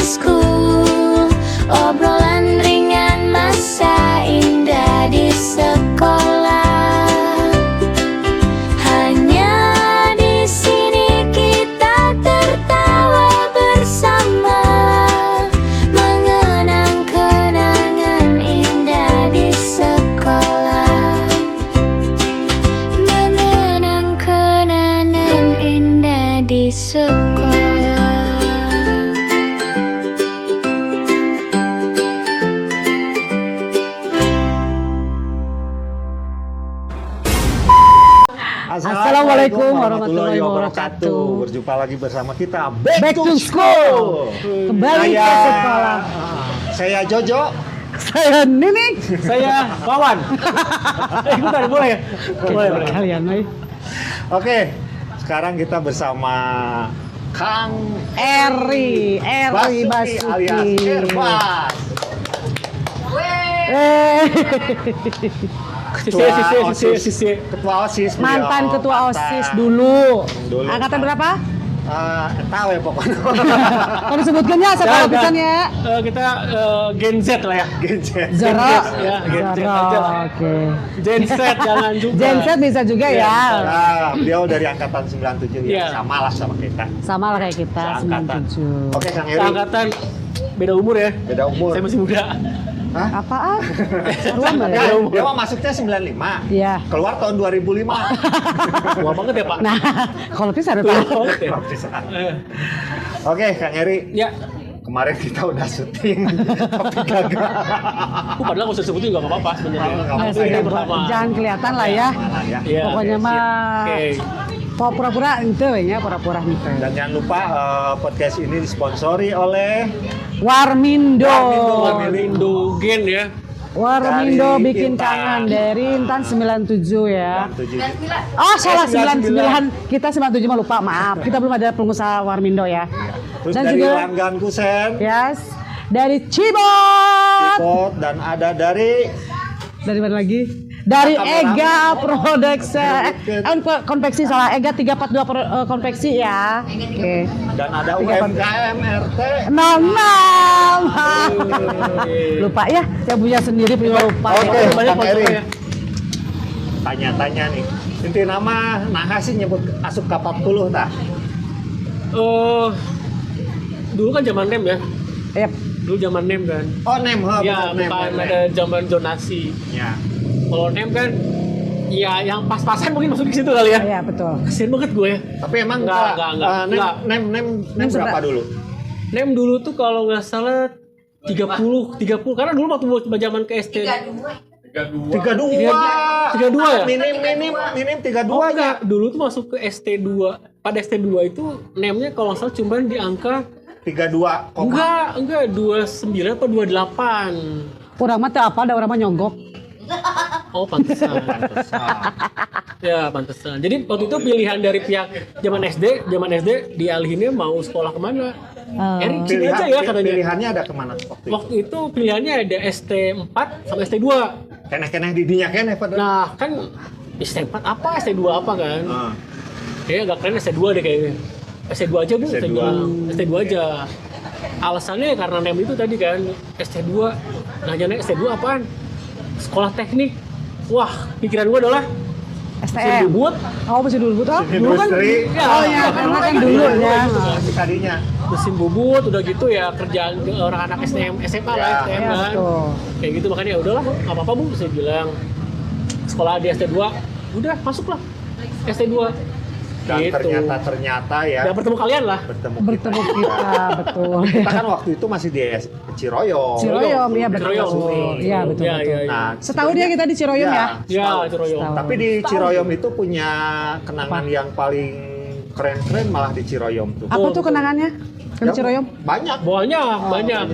School, obrolan ringan masa indah di sekolah. Hanya di sini kita tertawa bersama, mengenang kenangan indah di sekolah, mengenang kenangan indah di sekolah. Assalamualaikum warahmatullahi wabarakatuh. Berjumpa lagi bersama kita Back to School. Kembali ke sekolah. Saya Jojo. Saya Nining. Saya Wawan. Ikutan boleh? Boleh. Kalian, Mai. Oke, sekarang kita bersama Kang Eri Basuki alias Basuki. Erbas. Ketua OSIS. Mantan beliau. ketua Mantan. OSIS dulu. Dulu. Angkatan berapa? Tahu ya pokoknya. Kalau disebutkan ya, saya tahu pisan ya. Kita Gen Z lah ya. Gen Z. Zara. Ya, Gen Z Zara, aja. oke. Gen Z jangan juga. Gen Z bisa juga ya. Nah, beliau dari angkatan 97 ya. Iya. Sama lah sama kita. Sama lah kayak kita, Seangkatan. 97. Oke, Kang Eri. Angkatan beda umur ya. Beda umur. Saya masih muda. Hah? Apaan? Seruan Ya, ya? dia mah masuknya 95. Iya. Keluar tahun 2005. Tua banget ya Pak. Nah, kalau bisa ada Tua tahu. banget ya. Oke, Kang Eri. Ya. Kemarin kita udah syuting, tapi gagal. Padahal nggak usah sebutin juga nggak apa-apa sebenarnya. Nggak apa-apa. Tapi ini pertama. Jangan kelihatan lah ya. Malah ya. Iya. Pokoknya Oke, mah siap. Oke. pura-pura ente ya, pura-pura ente. Dan jangan lupa podcast ini disponsori oleh Warmindo. Warmindo Gen ya. Warmindo Dari bikin Intan. kangen dari Intan 97 ya. 97. Oh, salah 99. 99. Kita 97 mah lupa, maaf. Kita belum ada pengusaha Warmindo ya. Terus Dan dari juga Langgan Kusen, yes, dari Cibot. Cipot, dan ada dari Dari mana lagi? Dari Ega Production. Konveksi salah, Ega 342 konveksi ya. Oke. dan ada UMKM RT. Nom. Lupa ya, saya punya sendiri punya lupa. Oke, ya. Banyak Kang Eri. fotonya. Tanya-tanya nih. Inti nama nah sih nyebut asup ke 40 tah. Dulu kan zaman NEM ya. Yep. Dulu zaman NEM kan. Oh, nem, Ya, bukan ada zaman zonasi. Ya. Kalau NEM kan ya yang pas-pasan mungkin masuk ke situ kali ya. Iya, betul. Kasian banget gue ya. Tapi emang Enggak. nem berapa dulu? NEM dulu tuh kalau nggak salah 30 karena dulu waktu zaman ke SD 32. 32 ya? Minim 32 Oh aja. enggak, dulu tuh masuk ke ST2. Pada ST2 itu NEM-nya kalau nggak salah cuma di angka 32. enggak 29 atau 28. Orang mah teu apa ada orang mah nyogok. Oh, pantesan. Ya, pantesan. Jadi waktu itu pilihan dari pihak zaman SD dialihinnya mau sekolah kemana? Eri sini aja ya katanya. Pilihannya ada kemana waktu itu? Waktu itu pilihannya ada ST4 sama ST2. Keneh-keneh didinya keneh pada. Nah, kan ST4 apa, ST2 apa kan? Kayaknya agak keren ST2 deh kayaknya. ST2 aja dulu, ST2. ST2 aja. Alasannya karena NEM itu tadi kan, ST2. Nanya ST2 apaan? Sekolah teknik. Wah, pikiran gue adalah mesin STM. bubut. Oh, masih dulu tuh. Dulu kan. Industri. Oh ya, karena kan dulu ya. Tadinya. Mesin bubut udah gitu ya kerjaan orang anak STM, SMA lah, Ya. STM Ya, kan. betul. Kayak gitu makanya ya udahlah, nggak apa-apa Bu, saya bilang. Sekolah di ST2, udah masuklah ST2. Dan Gitu. ternyata ya. Dan bertemu kalian lah. Bertemu kita, betul. Kita kan waktu itu masih di Ciroyom. Ciroyom, iya betul. Ciroyom. Iya betul. Iya, betul. iya, iya. Nah, Setahun ya kita di Ciroyom ya. Ya, setahun. Ciroyom. Setahun. Tapi di Ciroyom itu punya kenangan yang paling keren-keren malah di Ciroyom tuh. Apa tuh kenangannya? Kan Yang Ciroyom? Banyak. Banyak. banyak.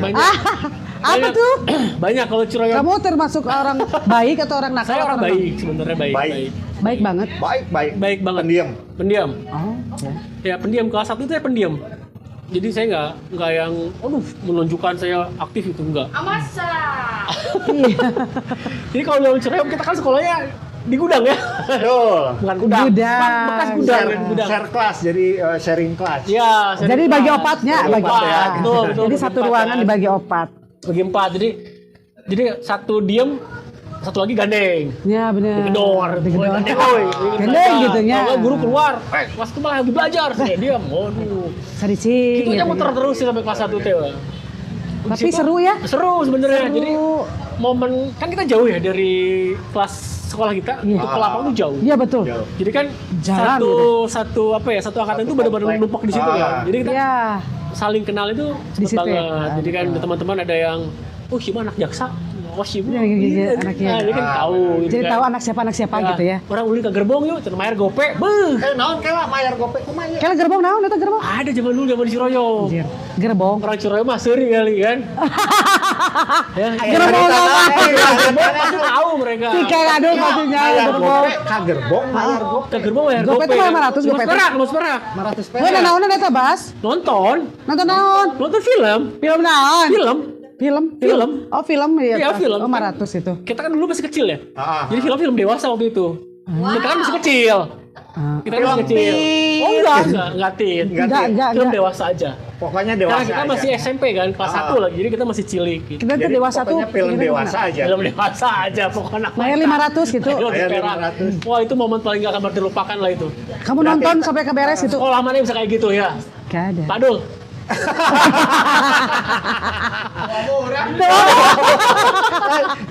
Apa Banyak. tuh? Banyak kalau Ciroyom. Kamu termasuk orang baik atau orang nakal? Saya atau orang baik, sebenarnya baik. Baik. Baik banget. Baik banget. Pendiam. Oh. Ya pendiam, kelas 1 itu ya pendiam. Jadi saya nggak yang, aduh menunjukkan saya aktif itu enggak. Amasa. Iya. Jadi kalau dalam Ciroyom kita kan sekolahnya di gudang ya. Betul. Bukan gudang. Gudang. Bekas gudang. Gudang. Share kelas, jadi sharing kelas. Iya. Jadi bagi opatnya, Bagi bagi opat ya. opat. Betul, betul, Jadi bagi satu opat ruangan ya. dibagi opat. Bagi 4. Jadi satu diem, satu lagi gandeng. Ya benar. Digedor. Digedor. Woi, gandeng woi. Gandeng gitu nya. Kalau guru keluar, kelas kemarin lagi belajar. Saya diam. Waduh. Saricing. Itu aja gitu. muter terus sih sampai kelas 1 teh. Wah. Di Tapi situ seru ya. Seru sebenarnya. Seru. Jadi momen kan kita jauh ya dari kelas sekolah kita Iya. ke lapangan tuh jauh. Iya betul. Jauh. Jadi kan Jalan satu angkatan itu benar-benar komplek. numpuk di situ kan. Jadi kita Iya. saling kenal itu Di cepet situ ya? banget. Jadi kan teman-teman ada yang si anak jaksa. Oh si Iya, iya, anaknya. Nah, dia kan tahu gitu Jadi kan. tahu anak siapa gitu ya. Orang uli ke gerbong yuk, cenah mayar gope. Beuh. Naon kela mayar gope kumaha nya? Kela gerbong naon eta gerbong? Ada zaman dulu zaman di Ciroyong. Anjir. Gerbong. Orang Ciroyong mah seuring kali kan. Ya, Gerbong apa? pasti tahu mereka. Tika aduh maksudnya Mayar gerbong. gope, ka gerbong mayar gope. Ke gerbong mayar Gope gope. itu mah 500 gope. Mas perak. 500 Heuh perak. naon eta Bas? Nonton Nonton. Nonton film. Film naon? Film. Oh, film ya. Iya, film. Oh, 500 itu. Kita kan dulu masih kecil ya. Ah. Jadi film dewasa waktu itu. Kita kan masih kecil. Kita kan masih Film kecil. teen. Oh enggak teen. Enggak. Film dewasa aja. Pokoknya Karena dewasa kita aja. masih SMP kan, kelas 1 lagi. Jadi kita masih cilik gitu. Kita tuh Jadi dewasa tuh. pokoknya film pikirnya dewasa gimana? aja. Film dewasa aja pokoknya. Bayar 500 gitu. Ayo, Bayar perak. 500. Wah itu momen paling gak akan terlupakan lah itu. Kamu nonton sampai ke beres itu? Sekolah mana yang bisa kayak gitu ya? Gak ada. Pak Dul.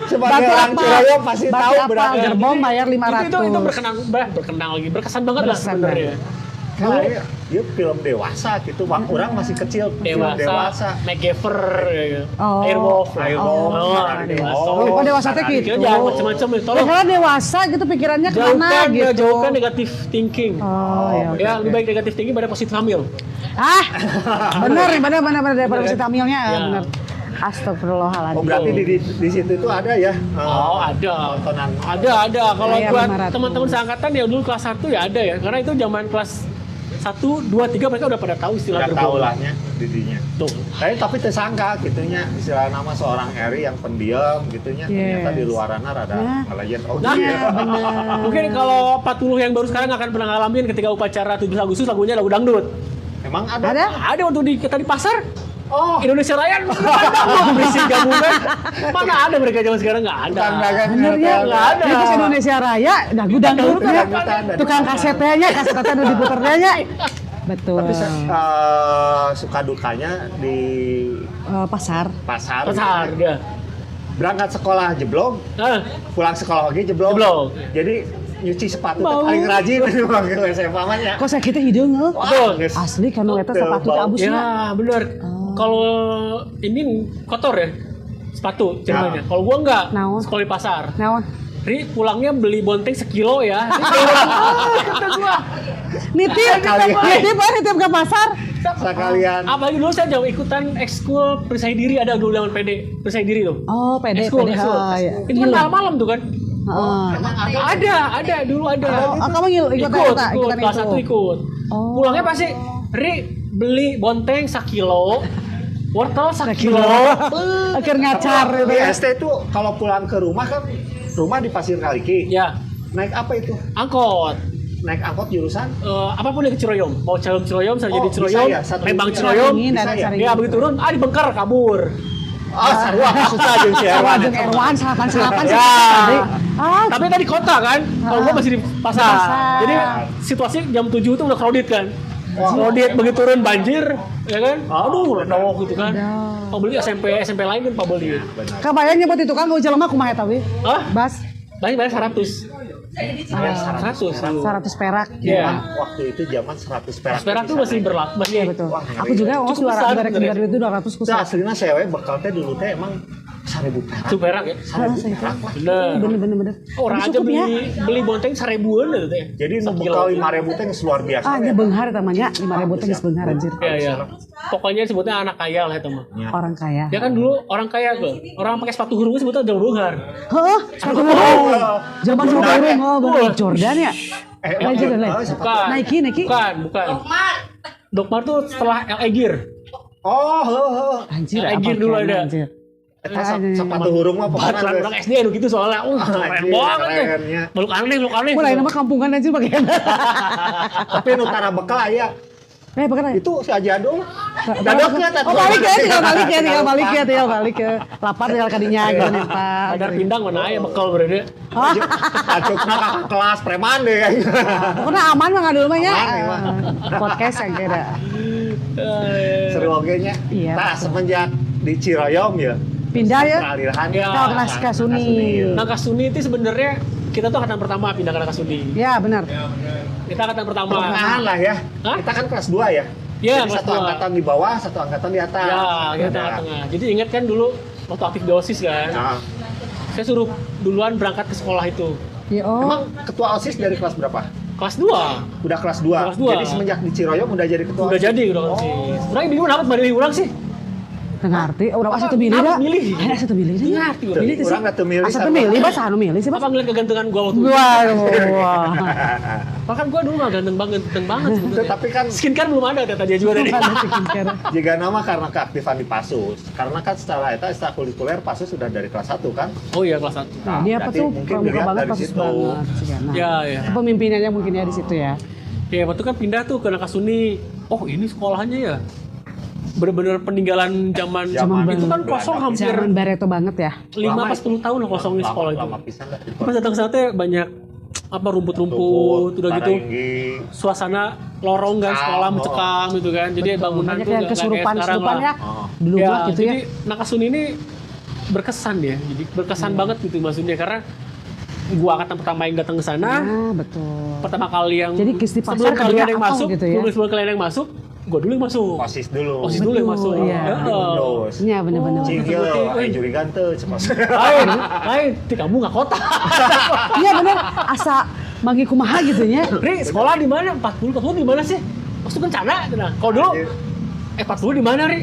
Sebagai orang Ciroyong pasti tahu berapa. Gerbong bayar 500. Itu berkenang lagi. Berkesan banget lah Berkesan sebenarnya. Nah, dia film dewasa gitu, orang masih kecil, film Dewasa, MacGyver, ya. Oh. Airwolf, Airwolf. dewasa. Oh, dewasa teh gitu. Jangan macam-macam ya, Ya, tolong karena dewasa gitu pikirannya kemana jauhkan, gitu. jauhkan negatif thinking. Oh, ya. Ya, lebih baik negatif thinking pada positif hamil. Ah, bener daripada si tamilnya, Ya. bener. Astagfirullahaladzim. Oh, berarti di situ itu ada ya? Oh, ada. Tontonan. Ada. Kalau Bayar buat 500. teman-teman seangkatan ya dulu kelas 1 ya ada ya. Karena itu zaman kelas 1, 2, 3 mereka udah pada tahu istilah Udah gerbong. tahu lahnya didinya. Tuh. Tapi tersangka gitunya istilah nama seorang Eri yang pendiam gitunya ternyata di luarannya rada Nah. ngelayan oh Nah, iya. mungkin kalau 40 yang baru sekarang akan pernah ngalamin ketika upacara 17 Agustus lagunya lagu dangdut. Emang ada? Ada? Ada waktu kita di pasar. Oh, Indonesia Raya berisik gabungan. Mana ada mereka zaman sekarang nggak ada. bukan dagang Bener ya, nggak ada. Ini pas Indonesia Raya, dah gudang dangdutnya. Tukang kasetnya, kasetnya udah diputernya. Betul. Tapi suka dukanya di Pasar. pasar. Pasar dia. Berangkat sekolah jeblok, Nah, pulang sekolah lagi jeblok. Jeblok. Jadi nyuci sepatu teh Bau. paling rajin manggil SMA mah nya. Kok sakitnya hidung nge? Betul. geus. Asli kan eta Betul, sepatu bau. abusnya. Ya benar. Kalau ini kotor ya sepatu ceritanya. Kalau gua enggak, Naon? sekolah di pasar. Naon? Ri pulangnya beli bonteng sekilo ya. Kata gua. Nitip ke pasar. Sekalian Apalagi dulu saya jauh ikutan ekskul perisai diri ada dulu zaman PD perisai diri tuh. Oh, pede. Ekskul. Ya. Itu kan malam-malam tuh kan. Heeh. Ada dulu ada. Oh, kamu ikutan ikut eta, ikutan kelas itu. 1 ikut. Oh. Pulangnya pasti Ri beli bonteng sekilo, wortel sekilo. Akhir ngacar gitu di ya. ST itu kalau pulang ke rumah kan rumah di Pasir Kaliki. Ya, Naik apa itu? angkot. Naik angkot jurusan? Apapun yang ke Ciroyong, mau Calum Ciroyong, Sarjadi Oh, bisa Ciroyong, ya, satu Lembang bisa. Ciroyong, Saringin, bisa ada ya? saringin. ya begitu turun, di Bengkar kabur. Oh, sarua susah jeung si Erwan. Jeung Erwan salapan sih. Ya. Ah, Tapi tadi kota kan, kalau gua masih di pasar. Pasar. Jadi situasi jam 7 itu udah crowded kan. Wah. Crowded begitu turun banjir, ya kan? Aduh, benar. nongok gitu kan. Aduh. Pembeli SMP lain kan pembeli. Benar. kabayang nyebut itu kan jelema kumaha eta we? Hah? Bas Banyak 100. Saya 100. 100 perak. Iya. Waktu itu zaman 100 perak. Perak tuh masih berlaku, masih Iya betul. Wah, Aku juga cukup ngos besar 200 sebenarnya. dari itu 200 ku Nah, aslinya sewe bekal teh dulu teh emang 1000 perak. Itu perak ya. 1000 perak. Bener. Bener. Orang Tapi aja cukup beli ya. beli bonteng 1000-an gitu teh. Jadi nu Sekilo. bekal 5.000 teh geus luar biasa. Ah, nya ya. beunghar namanya 5.000 teh geus beunghar anjir. Iya, iya. Pokoknya sebutnya anak kaya lah itu mah. Orang kaya. Ya kan dulu orang kaya tuh. Orang pakai sepatu hurung sebutnya jauh luar. Heeh, sepatu hurung. Zaman sepatu hurung, oh bener Jordan ya. Lanjut lain. Bukan. Nike. Bukan. Dokmar tuh setelah LA Gear. Oh, heuh. Anjir, Kayak apa gini dulu kayaknya, ada. anjir. sepatu hurung mah pokoknya Baturan orang SD anu gitu soalnya. Keren Anjir, banget teh. kerennya. Meluk aneh. Mulai nama kampungan aja pakai. Tapi nu tara bekal aya. Bukan. Itu si Ajadul. Dadoknya tadi. Oh balik ya, tinggal balik ya. Lapar tinggal kadinya gitu nih Pak. Kadar pindang mana aya bekal berada. Acukna kakak kelas preman deh. Pokoknya aman mah ngadul mah ya. Aman, mah. Podcast yang kira. Seru oge nya. Iya. Nah, semenjak di Ciroyom ya. Pindah ya. Peralihan Ya. Kita kelas Kasuni. Nah Kasuni itu sebenarnya kita tuh angkatan pertama pindah ke Kasuni. Ya benar. Kita angkatan pertama. Pertengahan lah ya. Hah? Kita kan kelas 2 ya. Iya, Jadi kelas satu 2. angkatan di bawah, satu angkatan di atas. Ya, kita Nah, tengah-tengah. Jadi ingat kan dulu waktu aktif di OSIS kan. Nah, Saya suruh duluan berangkat ke sekolah itu. Ya oh. emang ketua OSIS dari kelas berapa? Kelas 2. Udah kelas 2. Kelas 2. Jadi semenjak di Ciroyom udah jadi ketua Udah OSIS. jadi udah OSIS. Orang bingung kenapa milih orang sih? Ngerti, orang asa tuh milih Apa dah. milih? Asa tuh milih dah. Ngerti Tuh, milih tuh sih. Orang nggak tuh milih. Asa tuh milih, bahasa anu milih sih, Apa Bas. ngeliat kegantengan gua waktu itu? Wah. Bahkan gua dulu gak ganteng banget Itu sebenarnya. tapi kan Skincare belum ada kata dia juga tadi. jika nama karena keaktifan di Pasus. Karena kan secara eta ekstrakurikuler Pasus sudah dari kelas 1 kan. Oh iya kelas 1. Nah, dia apa berarti tuh mungkin pramuka dilihat banget dari pas situ. banget sih kan. Nah, Ya, ya. Pemimpinannya mungkin ya di situ ya. Ya waktu kan pindah tuh ke Nakasuni. Oh ini sekolahnya ya. Bener-bener peninggalan zaman itu kan kosong hampir Zaman Bareto banget ya. 5 pas 10 tahun lah kosong di sekolah itu. Lama pisan lah. Pas datang ke sana teh banyak apa rumput-rumput udah gitu. Paranggi. Suasana lorong kan sekolah mencekam gitu kan. Jadi bangunan Banyak tuh yang nggak kayak kesurupan sekarang lah. ya. Oh. Dulu Ya, mah gitu ya. jadi Nakasuni ini berkesan ya. Jadi berkesan banget gitu maksudnya karena gua angkatan pertama yang datang ke sana. Nah, betul. Pertama kali yang Jadi Kisti Pasar sebelum kalian kerja yang apa masuk, gitu ya? sebelum kalian yang masuk, gua dulu yang masuk. OSIS dulu. OSIS dulu yang Betul, masuk. iya. Ya, Windows. Iya benar-benar. Cigil, Betul. jurigan tuh cepat. lain, di kamu nggak kota. Iya benar. Asa manggi kumaha gitu nya. Ri, sekolah di mana? 40 di mana sih? Maksud kencana, nah. Kalau dulu, 40 di mana, Ri?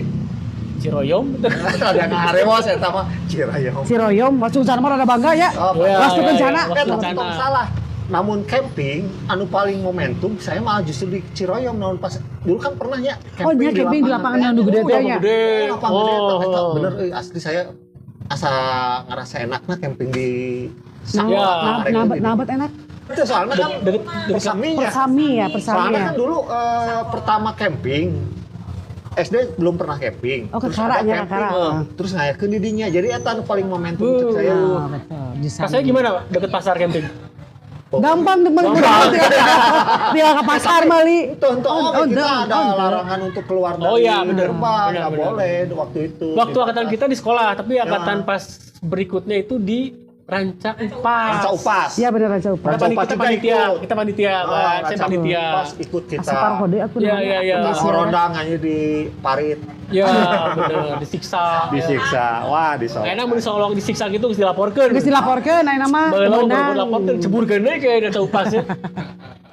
Ciroyom. Ada yang ngarewos eta mah Ciroyom. Ciroyom, masuk sana mah rada bangga ya. Oh, Ya, Pas tuh ya, kencana. ya, Eh, Kencana. tong salah. Namun camping, anu paling momentum, saya malah justru di Ciroyom. Namun pas dulu kan pernah ya Oh, dia camping di lapangan yang gede Oh, teh yang ya. gede. Lapangan gede, Oh, eta bener asli saya asa ngerasa enaknya camping di Nah, Ya, nabat enak. Itu soalnya kan Deket persaminya. Persami ya, persami Soalnya ya. kan dulu pertama camping SD belum pernah camping. Oh, ke Terus Kara ada nya, camping, Kara. terus ngayakeun di dinya. Jadi eta anu paling momentum cek saya. Nah, betul. Di sana. Rasanya gimana, Pak? Deket pasar camping? Gampang tinggal ke pasar mali. Itu untuk kita ada untuk. larangan untuk keluar dari Oh iya, bener. gerbang, Bener, nggak bener. boleh waktu itu. Waktu angkatan kita di sekolah, tapi Ya. angkatan pas berikutnya itu di Ranca Upas. Ranca Upas. Iya benar aja Upas. Ranca Upas Kita juga panitia, ikut. kita panitia kan, saya Ranca panitia. Upas ikut kita. Asa parhode aku Iya, namanya. iya, iya. Aku Kita masih orondang aja di parit, Ya, bener, disiksa. disiksa. Wah, disolong. Enak mau disolong disiksa gitu, terus dilaporkan. Geus dilaporkeun aya nama Baheula menang. baru laporkan, ceburkeun deui kayak Ranca Upas ya.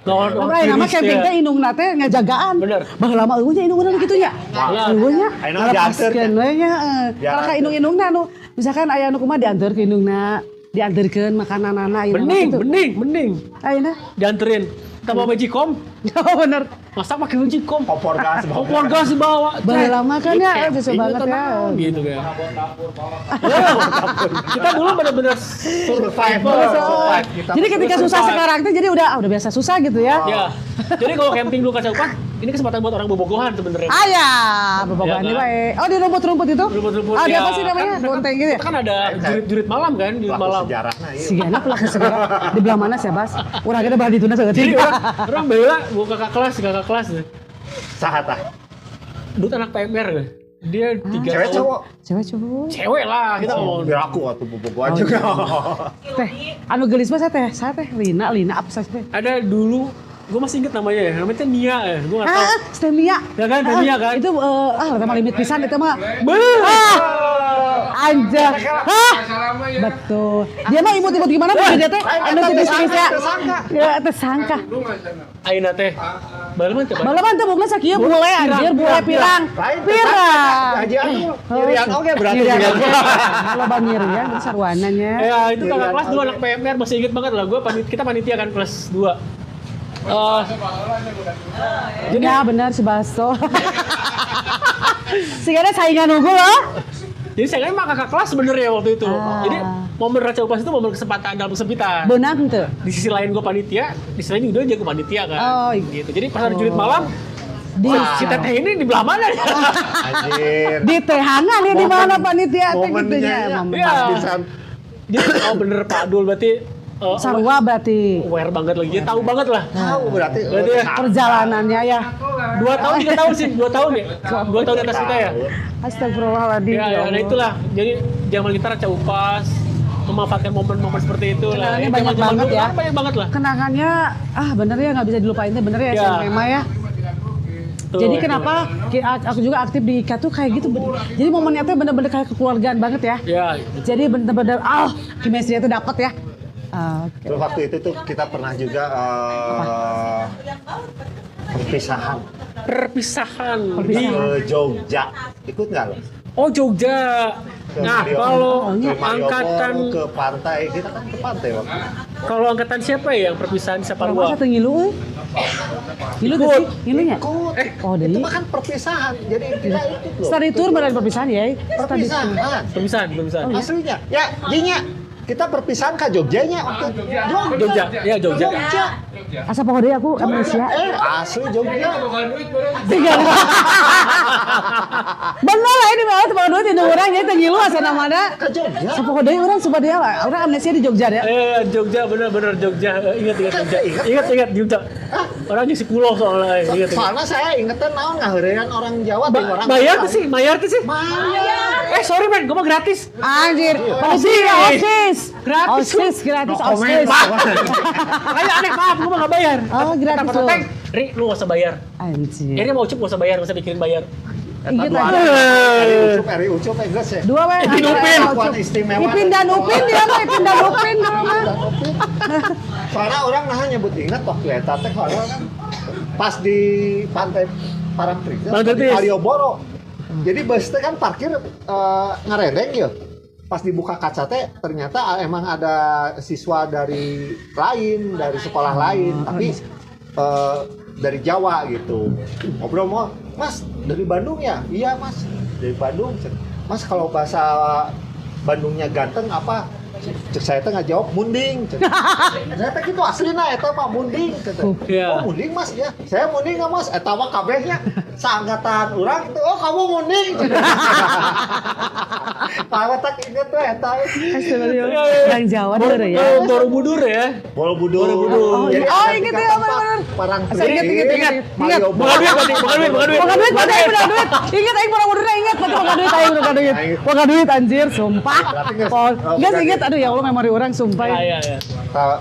Aya nama camping teh indungna teh ngajagaan. Bener. Baheula mah eueuh nya indungna kitu nya. Iya. Eueuh nya. Ayeuna dianterkeun. we nya. Kalau Dianterkeun. ka indung-indungna anu misalkan aya anu kumaha dianter ke indungna, dianterkeun makananana ieu Bening. Ayeuna. Dianterin. Kita bawa magicom, Oh bener. masak pakai magicom. Kompor gas. Kompor gas dibawa. Baheula mah kan ya Camping biasa banget itu ya. naon gitu kan. Kita dulu benar-benar Survivor. Kita Jadi ketika susah sekarang tuh jadi udah biasa susah gitu ya. Ya. Jadi kalau camping dulu Kacau Upas, ini kesempatan buat orang bobogohan sebenarnya. Aya, bobogohan Iya, ini kan? bae. Oh di rumput-rumput itu? Rumput-rumput Ah, di ya. apa sih namanya? Kan- Bonteng gitu ya? Kita kan ada jurit malam kan, jurit pelaku malam. sejarahnya iya. Sigana pelaku sejarah di belah mana sih, Bas? Urang kita belah dituna Jadi seeutik. orang baheula buat kakak kelas. Sahat ah. Dulu anak PMR kan. Dia 3 Cewek tahun. cowok. Cewek cowok. Cewek lah kita ngomong. Biar aku waktu bobo juga. Teh, anu geulis mah saya teh Lina apa sih teh? Ada dulu, gue masih inget namanya ya, namanya Nia ya, gue nggak tahu. Stemia. Ya kan, Stemia kan? Itu eta mah limit pisan itu mah. Anjir. Betul. Dia mah imut-imut gimana tuh dia teh? Anu tipis-tipis ya. Ya tersangka. Aina teh, balapan coba. Balapan teh bukna sakieu bule anjir, bule pirang. Pirang. Haji anu nyirian oge berarti. Kalau Bang Miriam di sarwananya. Ya itu kakak kelas dulu anak PMR masih inget banget lah, kita panitia kan kelas 2. Jadi ya benar si Basto. Sigana saingan unggul loh. Jadi saya emang kakak kelas sebenarnya waktu itu. Jadi momen Raca Upas itu momen kesempatan dalam kesempitan. Benar tuh. Di sisi lain gue panitia, di sisi lain juga jago panitia kan. Oh, gitu. Jadi pas ada julid malam, Wah. si teteh ini di belah mana ya? Anjir. Di tehangan ya di mana panitia teh gitu Momennya nya. ya. Momen. Iya. Pas pisan. Jadi bener Pak Dul berarti Sarua berarti aware banget lagi. Dia tahu banget lah. Tahu berarti. Berarti ya, perjalanannya ya. 2 tahun 3 tahun sih, 2 tahun ya. 2 tahun di atas kita ya. Astagfirullahaladzim. Ya, nah itulah. Jadi zaman kita Raca Upas memanfaatkan momen-momen seperti itu lah. Kenangannya Ya, banyak zaman-zaman banget dulu ya. kan banyak banget lah. Kenangannya bener ya nggak bisa dilupain teh bener ya Ya. SMP mah ya. Tuh. Jadi kenapa aku juga aktif di IKA tuh kayak gitu. Jadi momennya tuh bener-bener kayak kekeluargaan banget ya. Ya, Jadi bener-bener chemistry itu dapat ya. Oke. Terus waktu itu tuh kita pernah juga perpisahan perpisahan. ke Jogja. Ikut nggak lo? Oh, Jogja. Nah, kalau ke angkatan Malioboro, ke pantai, kita kan ke pantai waktu itu. kalau angkatan siapa ya yang perpisahan di Saparua? Masa tuh ngilu euy? Ngilu tuh sih? Ngilunya? Ikut. Oh, Itu deui. mah kan perpisahan. Jadi kita ikut loh. Study tour beneran perpisahan ya. Study tour. Perpisahan. Perpisahan. Aslinya. Ya, dinya. Kita perpisahan ke Jogjanya waktu itu. Jogja. Ya, Jogja. Asa pokoknya aku Malaysia. Asli Jogja. Bener lah ini banget bawa duit itu orang jadi ngilu asa namanya. Ke Jogja. Sapoko deui urang sumpah dia lah. Urang amnesia di Jogja deh. Jogja bener Jogja. Ingat Jogja. Ingat Jogja. Orang di Sikuloh soalnya. Ingat. Soalnya saya ingetan naon ngaheurean orang Jawa di orang. Bayar tuh sih. Bayar. Sorry men, gue mau gratis. Anjir. OSIS. Gratis. Gratis No OSIS. Kayak aneh maaf, gue mah gak bayar. Oh, gratis Kata tuh. Teng, Ri, lu gak usah bayar. Anjir. Ini mau ucup gak usah bayar, gak usah bikin bayar. Ingat Dua aja. Eri Ucup enggak sih. Dua we. Ipin. Kuat istimewa. Ipin dan Upin dia mah Ipin dan Upin dulu mah. Soalnya orang nah nyebut ingat waktu eta teh soalnya kan pas di pantai Parangtritis di Parangtritis. Malioboro. Jadi bus teh kan parkir ngarendeng ya. Pas dibuka kaca teh ternyata emang ada siswa dari sekolah lain tapi dari Jawa gitu. Ngobrol mau, Mas dari Bandung ya? Iya Mas dari Bandung. Mas kalau bahasa Bandungnya ganteng apa? Cek saya teh ngajawab munding. Saya teh gitu aslina eta mah munding. Iya. Oh munding Mas ya. Saya munding nggak Mas? Eta mah kabehnya seangkatan orang itu. Oh kamu munding. Tawa tak inget tuh eta. Orang Jawa dulu ya. Borobudur ya. Borobudur. Jadi Oh, ada inget tiga ya, tempat, bener-bener. Parangtritis, Ingat. Malioboro. Bukan duit. Bukan duit, bukan duit. Ingat aing Borobudur ingat, berarti bukan duit aing bukan duit. Bukan duit anjir, sumpah. Berarti nggak- Oh, oh, enggak bukan ingat duit. aduh ya Allah memori orang sumpah. Iya.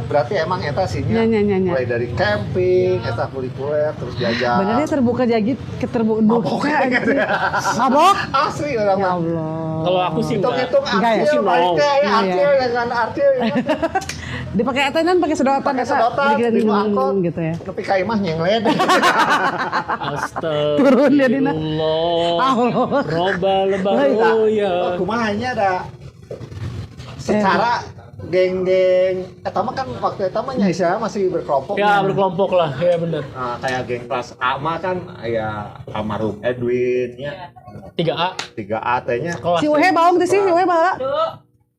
Berarti emang eta sihnya Nya. mulai dari camping, eta kulikuler, terus jajan. Benernya terbuka jadi keterbuka. Mabok. Mabok? Asli orang Ya mah. Allah. Kalau aku sih enggak. Hitung-hitung Enggak ya? artil, balik No. teh, Iya, artil dengan artil. Dipakai etenan pakai sedotan Pakai biasa. sedotan, Jadi di angkot. gitu ya. Tapi kayak mah nyenglet. Astagfirullah. Turun dia dina. Allah. Roba lebaru ya. Kumahanya ada secara geng-geng eta mah kan waktu eta mah Isya masih berkelompok. Ya berkelompok lah, ya benar. Nah, kayak geng kelas A mah kan ya almarhum Edwin ya 3A 3A teh-nya kelas. Si Wehe baong teh sih, si Wehe bawa.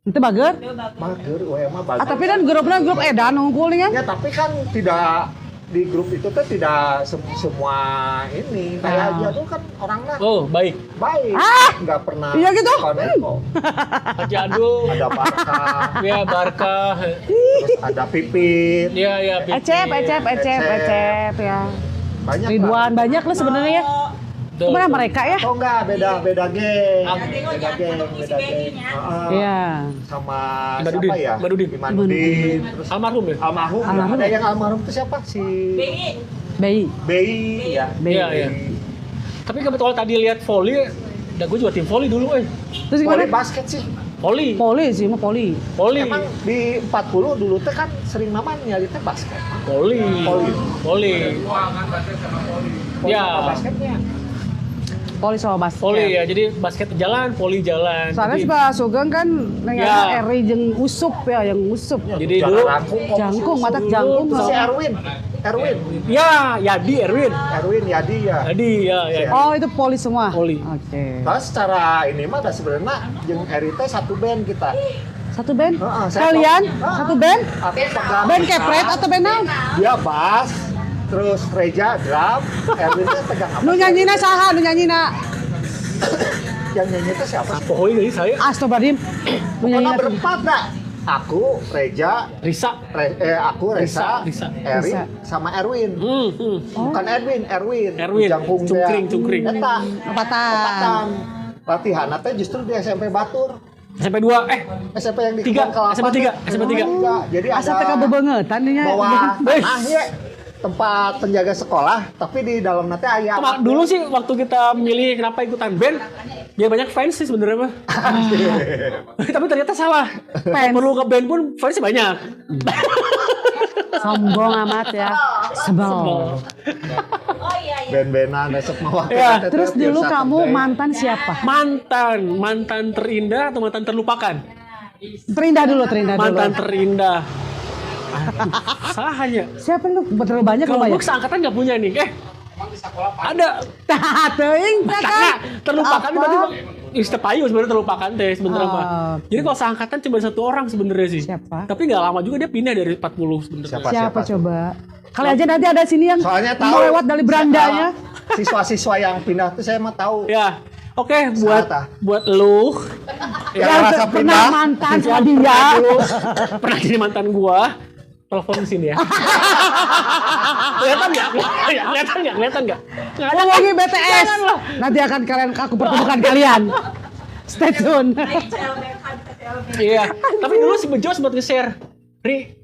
Itu bager. mager we mah bagus. Tapi kan grupnya grup edan ngumpul nih kan. Ya tapi kan tidak di grup itu tuh tidak semua ini kayak aja tuh kan orangnya Oh, baik. baik, nggak pernah Iya gitu? koneko. Haji Adul. Ada Barka, Ya Barka. terus ada Pipit, Ya. Ecep ya. banyak Ridwan banyak lah sebenarnya ya. Tuh. Kemana mereka ya? Oh enggak, beda geng. Beda geng. Heeh. Iya. Sama Imadudin. siapa ya? Imadudin. Imadudin. Terus Almarhum ya? almarhum. Almarhum. Ada yang almarhum itu siapa? Si Bayi. Bei ya. Iya, iya. Tapi kebetulan tadi lihat volley, dan gue juga tim volley dulu, Terus gimana? Volley basket sih. Volley. Poli sih, mah poli. Volley. Emang di 40 dulu teh kan sering namanya nyari teh basket. Volley. Volley. Volley. Ya. Apa basketnya? Poli sama basket. Volley ya. Jadi basket jalan, volley jalan. Soalnya Jadi- si Pak Sugeng kan Ya. nengahan Eri jeung Usup ya, yang Usup. Jadi Jangan dulu rangkung kok. Jangkung, matak Dulu jangkung. Si lah. Erwin. Erwin. Ya, Yadi, Erwin. Erwin Yadi ya. Yadi, ya. Oh, itu poli semua. Poli. Oke. Terus secara ini mah dah sebenarnya jeung Eri teh satu band kita. Satu band? Heeh, saya Kalian tahu. satu band? Aku pegang Band gitar, kepret atau band naon? Dia bass, terus Reja drum, Erwin teh pegang apa? Nu nyanyina saha nu nyanyina? Yang nyanyi itu siapa? Pokoknya dari saya. Astagfirullahaladzim. Nu Pokoknya nyanyina. berempat dah. Aku, Reja, Risa. aku Resa, Risa. Eri, Risa. sama Erwin. Bukan Erwin. Erwin. Jangkung Cungkring. Eta. Patan. Patan. Latihan teh justru di SMP Batur. SMP 2, SMP yang di Tiga, Kebon Kelapa. SMP 3, SMP 3. Jadi Asa ada teh bebengetan nya. bawah tanah ya, tempat penjaga sekolah, tapi di dalam nanti aya. Dulu sih waktu kita milih kenapa ikutan band, biar banyak fans sih sebenarnya mah. Tapi ternyata salah. Perlu ke band pun fansnya banyak. Sombong amat ya. Sebel. band-bandan besok mau Ya, Terus dulu kamu mantan siapa? Mantan terindah atau mantan terlupakan? Terindah dulu. Mantan terindah. Salah hanya. Siapa lu? Betul banyak Kalau lu gue seangkatan nggak punya nih. Ada. Teuing Nah, terlupakan Apa? berarti Istepayu sebenarnya terlupakan teh sebenarnya mah. Jadi kalau seangkatan cuma satu orang sebenarnya sih. Siapa? Tapi nggak lama juga dia pindah dari 40 sebenarnya. Siapa coba? Kali aja nanti ada sini yang Soalnya tahu mau lewat dari berandanya. Siswa-siswa yang pindah tuh saya mah tahu. Ya. Oke, Saata. buat lu Yang Yang merasa pernah pindah. mantan sama dia. pernah jadi mantan gua, telepon di sini ya. Kelihatan nggak? Kelihatan nggak? Ngomongin BTS. Nanti akan aku pertemukan kalian. Stay tune. Iya. Tapi dulu si Bejo sempat nge-share. Ri,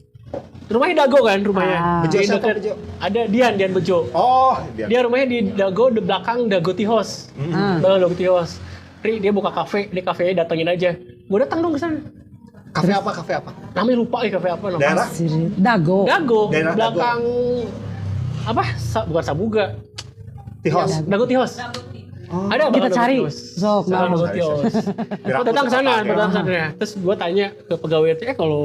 rumahnya Dago kan rumahnya. Ah. Bejo Di siapa, dekat- Bejo? Ada Dian Bejo. Oh, Dia rumahnya di Dago, di belakang Dago Tihos. Belakang Dago Tihos. Ri, dia buka kafe, ini kafenya datengin aja. Gue datang dong ke sana. Kafe apa? Namanya lupa kafe apa namanya. Daerah? Dago. Dago, Daerah Dago. belakang apa? Bukan Sabuga. Tihos. Dago Tihos. Ada Kita belakang Dago cari. Tihos. Sok, Belakang nah. Dago Tihos. Gue datang ke sana, Terus gue tanya ke pegawai kalau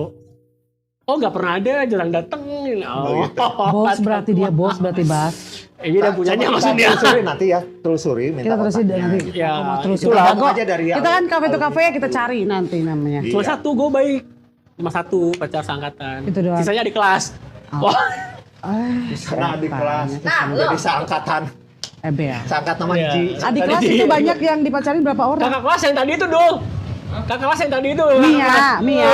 nggak pernah ada, jarang dateng. Oh, Bos berarti dia bos berarti Bas. Iya dia punyanya maksudnya. Telusuri nanti ya, telusuri minta Kita terusin kontaknya. nanti. Ya, Terus itulah. Dago. aja dari Kita awal. kan kafe to kafe kita cari nanti namanya. Iya. Cuma satu, gue baik. Cuma satu pacar seangkatan. Itu doang. Sisanya di kelas. Wah, Di sana di kelas, jadi seangkatan. Bea. Seangkat nama Iya. Ji. Adik kelas itu banyak yang dipacarin berapa orang? kakak kelas yang tadi itu dong. Kakak kelas yang tadi itu. Mia.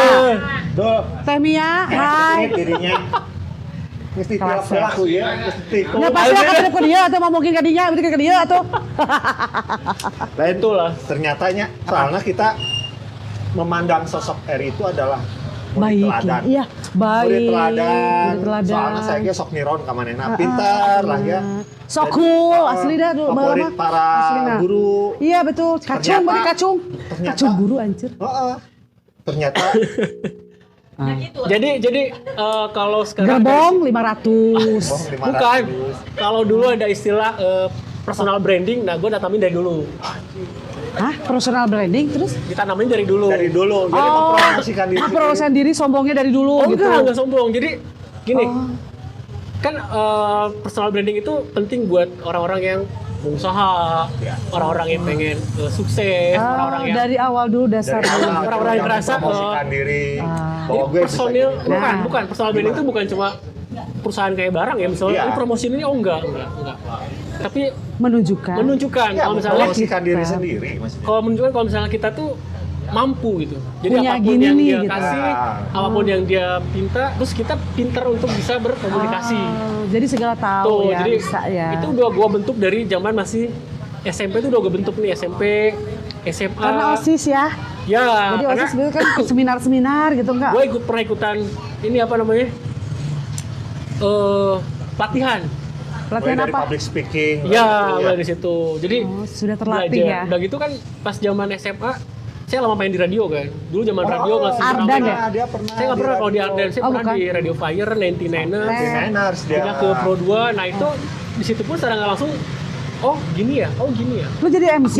Tuh, Teh Mia, hai. ini dirinya. Mesti tiap pelaku ya, mesti. Nggak pasti akan hidup ke dia atau mau mungkin ke dia, mungkin ke dia atau Lain Betul lah. Ternyatanya, soalnya kita memandang sosok Eri itu adalah murid baik. teladan. Iya, baik. Murid teladan. Murid teladan. Soalnya saya ge sok niron ka manehna. Pintar lah ya. So cool, asli dah dulu Favorit para guru. Iya betul, kacung Ternyata- berarti kacung. ternyata- Kacung guru anjir. Heeh. Ternyata Jadi kalau sekarang Gerbong 500. oh, 500. bukan. Kalau dulu ada istilah personal branding, nah gue namain dari dulu. Hah? Personal branding terus? Kita namain dari dulu. Dari dulu. Jadi mempromosikan diri. Mempromosikan diri sombongnya dari dulu Oh gitu. enggak sombong. Jadi gini, kan personal branding itu penting buat orang-orang yang pengusaha, orang-orang yang pengen sukses, orang-orang yang Dari awal dulu dasar Dari dulu. awal orang-orang yang kita ngerasa, mempromosikan diri bahwa jadi gue bisa personil gini. bukan personal branding itu bukan cuma perusahaan kayak barang ya misalnya Iya. ini promosi ini enggak. Tapi Menunjukkan. menunjukkan Ya, kalau misalnya mempromosikan diri sendiri maksudnya. kalau misalnya kita tuh mampu gitu. Jadi Punya apapun gini yang nih, dia gitu. kasih, Nah. apapun yang dia pinta, terus kita pintar untuk bisa berkomunikasi. Jadi segala tahu Tuh, ya, jadi bisa ya. itu udah gua bentuk dari zaman masih SMP tuh udah gua bentuk nih SMP, SMA. Karena OSIS ya. Ya, Jadi karena OSIS itu kan seminar-seminar gitu enggak? gue pernah ikutan ini apa namanya? Pelatihan. Pelatihan Mulai dari apa? public speaking. Ya, gitu mulai dari situ. Jadi Oh, sudah terlatih belajar. ya. Udah gitu kan pas zaman SMA saya lama main di radio kan. Dulu zaman radio masih Ardan namanya- ya? Dia pernah. Saya nggak pernah kalau di Ardan, saya Oh, pernah bukan. di Radio Fire, 99ers, Niners dia. pindah ke Pro 2. Nah itu di situ pun secara nggak langsung oh gini ya, Lu jadi MC?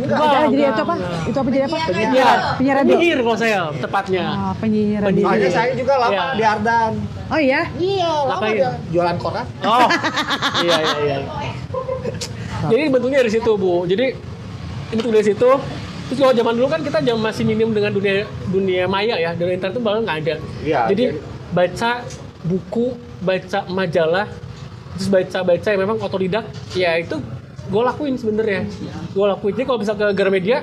Enggak, Jadi enggak, itu apa? enggak. Itu apa jadi apa? Iya, Penyiar radio. penyihir kalau saya tepatnya. Penyiar radio. Soalnya saya juga lama Iya. di Ardan. Oh iya? Iya, lama Ngapain? dia jualan koran. Oh, iya. Jadi bentuknya dari situ Bu. Jadi ini tuh dari situ. Terus kalau zaman dulu kan kita masih minim dengan dunia maya ya, dunia internet itu bahkan nggak ada. Iya, Jadi jadi- baca buku, baca majalah, terus baca yang memang otodidak, ya itu gue lakuin sebenarnya. Gue lakuin. Jadi kalau bisa ke Gramedia,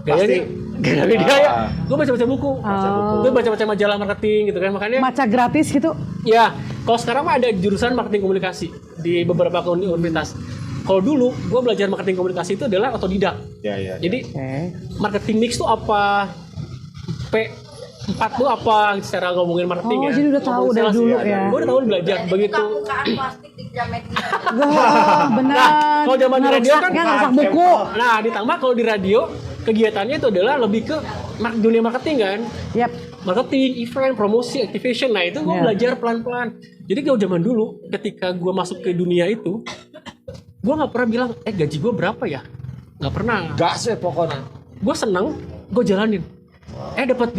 Pasti. Gramedia ya, gue baca buku, Oh. gue baca majalah marketing gitu kan, makanya. Maca gratis gitu? Ya, kalau sekarang mah ada jurusan marketing komunikasi di beberapa universitas. Kalau dulu, gue belajar marketing komunikasi itu adalah otodidak. Iya. Jadi, Oke. marketing mix tuh apa? P4 tuh apa? Secara ngomongin marketing Oh, ya. jadi udah tahu Ngomongin dari sales, dulu iya. ya. Gue udah tahu belajar. Begitu. Bukaan plastik di Gramedia. Wah, benar. Nah, kalau zaman di radio kan ngerusak buku. Nah, ditambah kalau di radio, kegiatannya itu adalah lebih ke dunia marketing kan. Yap. Marketing, event, promosi, activation. Nah itu gue Iya. belajar pelan-pelan. Jadi kalau zaman dulu, ketika gue masuk ke dunia itu, gue nggak pernah bilang, gaji gue berapa ya? Nggak pernah. Gas ya pokoknya. Gue seneng, gue jalanin. Dapat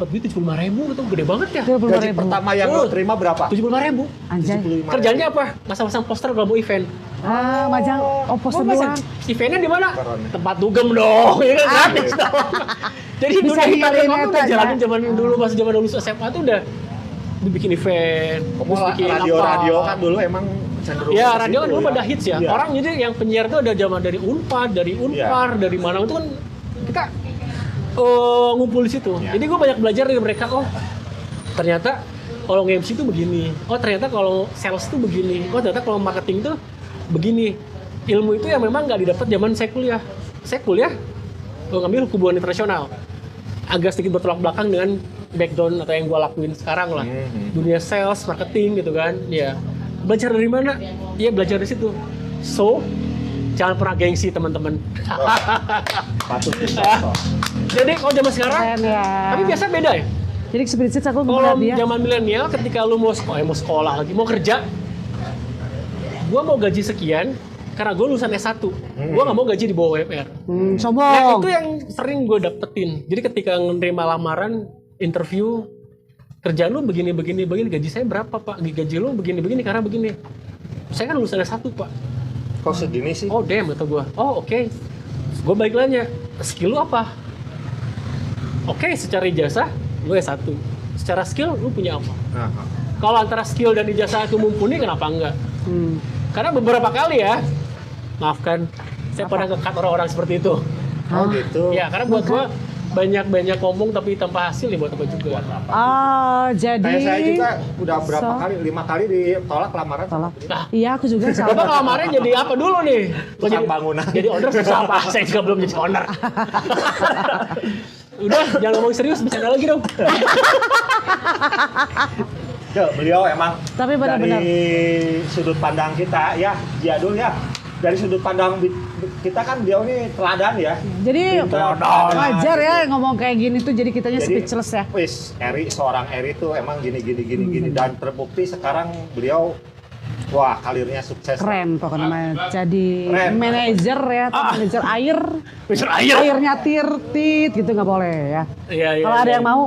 duit 75.000 itu gede banget ya. 25.000. Gaji pertama yang lo terima berapa? 75.000. Anjay. 75.000. Kerjanya apa? Masang-masang poster kalau mau event. Majang poster Gua masang doang. eventnya di mana? Keren. Tempat dugem dong, ya kan gratis dong. Jadi Bisa dunia ninggalin hitam itu udah aja. jalanin zaman dulu, pas zaman lulus SMA tuh udah dibikin event, terus bikin Radio apa. kan dulu emang cenderung. Ya, ke radio kan situ dulu pada hits ya. Iya. Orang jadi yang penyiar tuh ada zaman dari Unpad, dari Unpar, dari mana itu kan kita ngumpul di situ. Iya. Jadi gue banyak belajar dari mereka. Oh, ternyata kalau nge-MC itu begini. Oh, ternyata kalau sales itu begini. Oh, ternyata kalau marketing itu begini. Ilmu itu yang memang nggak didapat zaman saya kuliah. Saya kuliah ngambil hubungan internasional. Agak sedikit bertolak belakang dengan background atau yang gue lakuin sekarang lah. Dunia sales, marketing gitu kan. Ya, belajar dari mana? Ya belajar dari situ. So, jangan pernah gengsi teman-teman. Patut dicontoh. Jadi kalau zaman sekarang, Keren ya. tapi biasa beda ya. Jadi experience aku Kalau melihat dia. zaman milenial, ketika lu mau sekolah lagi, mau kerja, gua mau gaji sekian karena gue lulusan S1. Gua nggak mau gaji di bawah UMR. Nah, Sombong. itu yang sering gue dapetin. Jadi ketika menerima lamaran, interview, kerjaan lu begini, gaji saya berapa pak? Gaji lu begini, karena begini. Saya kan lulusan S1 pak. Kok segini sih? Oh damn, kata gue. Oh oke. Gue balik nanya, skill lu apa? Oke, secara ijazah, lu S1. Secara skill, lu punya apa? Nah, Kalau antara skill dan ijazah itu mumpuni, kenapa enggak? Karena beberapa kali ya, maafkan, saya pernah nge-cut orang-orang seperti itu. oh gitu. Ya, karena buat gue banyak ngomong tapi tanpa hasil ya buat apa juga. Jadi. Kayak saya juga udah berapa So- kali, 5 kali ditolak lamaran. Tolak. Nah, Iya, aku juga Bapak sama. kemarin jadi apa dulu nih? Lo Tukang bangunan. Jadi owner susah apa? Saya juga belum jadi owner. Udah, jangan ngomong serius, bercanda lagi dong. Ya, beliau emang Tapi benar-benar. dari sudut pandang kita ya, Jadul ya. Dari sudut pandang kita kan beliau ini teladan ya. Jadi Pintar. wajar ya ngomong kayak gini tuh jadi kitanya Jadi, speechless ya. Wis, seorang Eri tuh emang gini dan terbukti sekarang beliau wah karirnya sukses. Keren pokoknya mah. Jadi Keren. manajer ya, manajer air. Bisa air. Air nyatir tit gitu nggak boleh ya. Iya, iya. Kalau ada iya. yang mau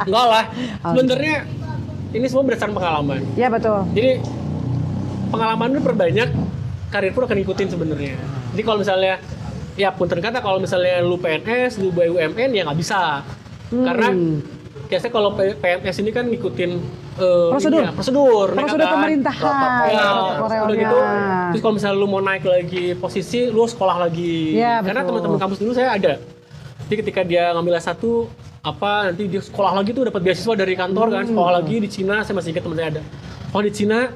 Enggak lah. Sebenarnya ini semua berdasarkan pengalaman. ya betul. Jadi pengalaman lu perbanyak, karir pun akan ngikutin sebenarnya. Jadi kalau misalnya ya punten kata kalau misalnya lu PNS, lu BUMN ya nggak bisa. Karena biasanya kalau PNS ini kan ngikutin Prosedur. ini ya, prosedur Prosedur kan? pemerintahan. Ya, protokolnya. udah gitu. Terus kalau misalnya lu mau naik lagi posisi, lu harus sekolah lagi. Iya, Karena betul. teman-teman kampus dulu saya ada. Jadi ketika dia ngambil S1, nanti dia sekolah lagi tuh dapat beasiswa dari kantor kan, sekolah lagi di Cina, saya masih ingat teman saya ada. Oh di Cina,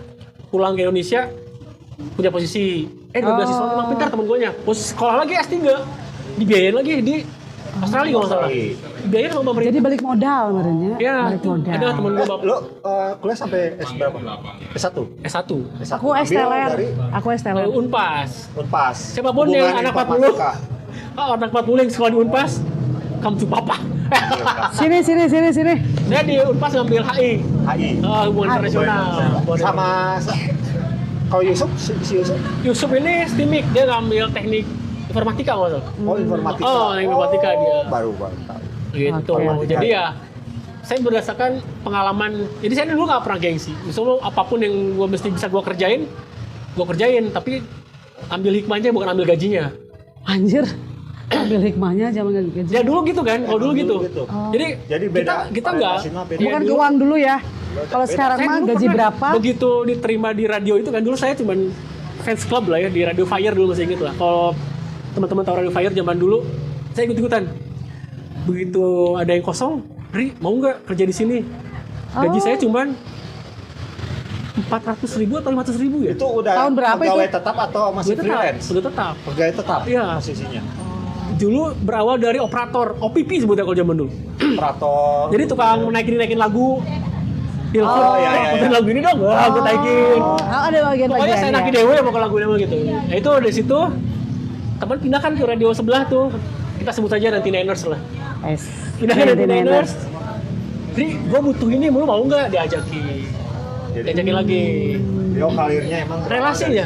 pulang ke Indonesia, punya posisi, dua beasiswa emang pintar temen gue nya. Posisi sekolah lagi S3, dibiayain lagi di Australia kalau nggak salah. Dibiayain sama pemerintah. Jadi balik modal sebenarnya. Ya, Balik itu modal. ada temen gue bapak. Lo kuliah sampai S berapa? S1. S1. S1. Aku Ambil esteler. dari Aku esteler. Unpas. Unpas. Siapapun Hubungan yang anak 40, informatika. anak 40 yang sekolah di Unpas, kamu cu papa. Sini. Saya di Unpas ngambil HI, HI. hubungan internasional. Sama Kalau Yusuf, si Yusuf? Yusuf ini STIMIK, dia ngambil teknik informatika nggak salah. Oh, informatika. Oh, informatika dia. Baru tahu. Gitu. Oke. Jadi ya saya berdasarkan pengalaman. Jadi saya dulu nggak pernah gengsi. Misalnya apapun yang gue mesti bisa gue kerjain. Tapi ambil hikmahnya bukan ambil gajinya. Anjir. Ambil hikmahnya jangan gaji. Ya dulu gitu kan, kalau dulu gitu. Jadi beda. Kita nggak. Bukan ke uang dulu ya. Kalau sekarang Saya mah dulu gaji pernah berapa? Begitu diterima di radio itu kan dulu saya cuman fans club lah ya di Radio Fire dulu masih inget lah. Kalau teman-teman tahu Radio Fire zaman dulu, saya ikut-ikutan. Begitu ada yang kosong, Ri mau nggak kerja di sini? Gaji saya cuman 400.000 atau 500.000 ya? Itu udah Tahun berapa pegawai itu? tetap atau masih freelance? Sudah tetap. Pegawai tetap Iya. posisinya. Dulu berawal dari operator, OPP sebutnya kalau zaman dulu. Operator. Jadi tukang naikin lagu. Telepon, iya. puterin lagu ini dong, gue naikin. Oh, ada bagian-bagian. Pokoknya saya naikin dewe mau ke lagu dewe gitu. Nah itu dari situ teman pindahkan ke radio sebelah tuh. Kita sebut saja nanti Niners lah. Pindahkan nanti Niners. Ri, gue butuh ini, lu mau nggak diajakin lagi. Yo kalirnya emang Relasi.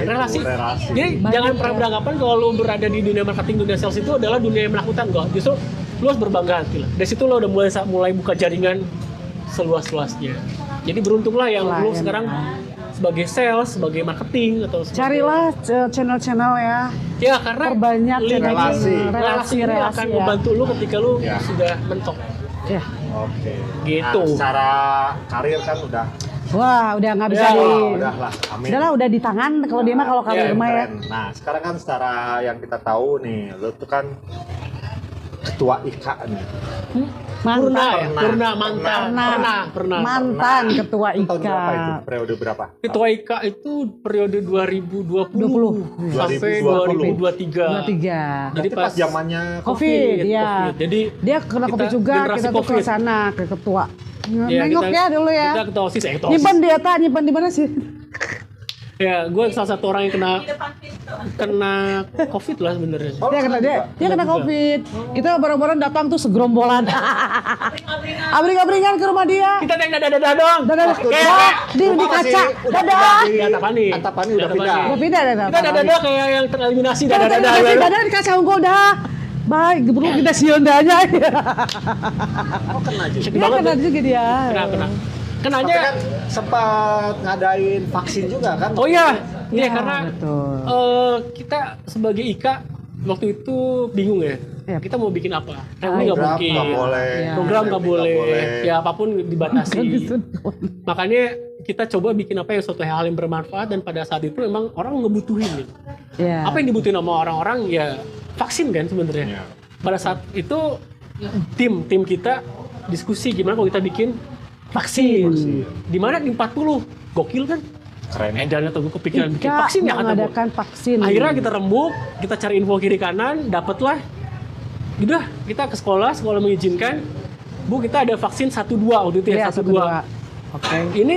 Jadi jangan pernah beranggapan kalau lu berada di dunia marketing, dunia sales itu adalah dunia yang menakutkan kok. Justru lu harus berbangga hati lah. Dari situ lo udah mulai buka jaringan seluas-luasnya. Jadi beruntunglah yang lu sekarang sebagai sales, sebagai marketing atau sebagai... Carilah channel-channel ya. Ya karena Perbanyak relasi ini akan ya. membantu lu ketika lu sudah mentok. Ya. Oke. Gitu. Nah, secara karir kan udah. Wah, udah nggak bisa Ya, di. Udah lah. Amin. Udah lah, udah di tangan kalau dia mah kalau karir mah ya. Keren. Nah, sekarang kan secara yang kita tahu nih, lu tuh kan ketua IKA nih. Pernah. Mantan ketua Itu tahun IKA. berapa itu? Periode berapa? Ketua IKA itu periode 2020 sampai 2023. 23. Jadi Pas zamannya Covid, ya. Jadi Dia kena Covid juga, generasi kita tuh ke COVID. sana ke ketua. Ya, Nengok kita- ya dulu ya. Kita ketua OSIS, Nyimpan di eta, nyimpan di mana sih? Ya, gue salah satu orang yang kena COVID lah sebenarnya. Oh, Dia kena juga. Covid. Kita bareng-bareng datang tuh segerombolan. Abring-abringan ke rumah dia. Kita yang dada dong. Dadah, di kaca. Dadah. Di Antapani. Antapani udah pindah. Udah pindah dadah. Kita dada kayak yang tereliminasi Dadah dada. dadah di kaca unggul dah. Baik, perlu kita sion danya. Oh, kena juga. Dia kena juga dia. Kena. Tapi Kenanya. kan sempat ngadain vaksin juga kan? Oh iya, Ya, karena betul. kita sebagai IKA waktu itu bingung ya. Yap. Kita mau bikin apa? Reuni nggak Program mungkin. nggak boleh. Ya. Program nggak Reuni nggak boleh. Ya apapun dibatasi. Gitu. Makanya kita coba bikin apa yang suatu hal yang bermanfaat dan pada saat itu memang orang ngebutuhin gitu. Ya. Apa yang dibutuhin sama orang-orang ya vaksin kan sebenarnya. Ya. Pada saat itu tim kita diskusi gimana kalau kita bikin vaksin. Di mana di 40 gokil kan? Keren. Edannya tuh gue kepikiran bikin Ika vaksin ya kata gue. mengadakan vaksin. Akhirnya kita rembuk, kita cari info kiri kanan, dapatlah. Udah, kita ke sekolah mengizinkan. Bu, kita ada vaksin 1-2 waktu itu ya, Iya, 1-2. Oke. Ini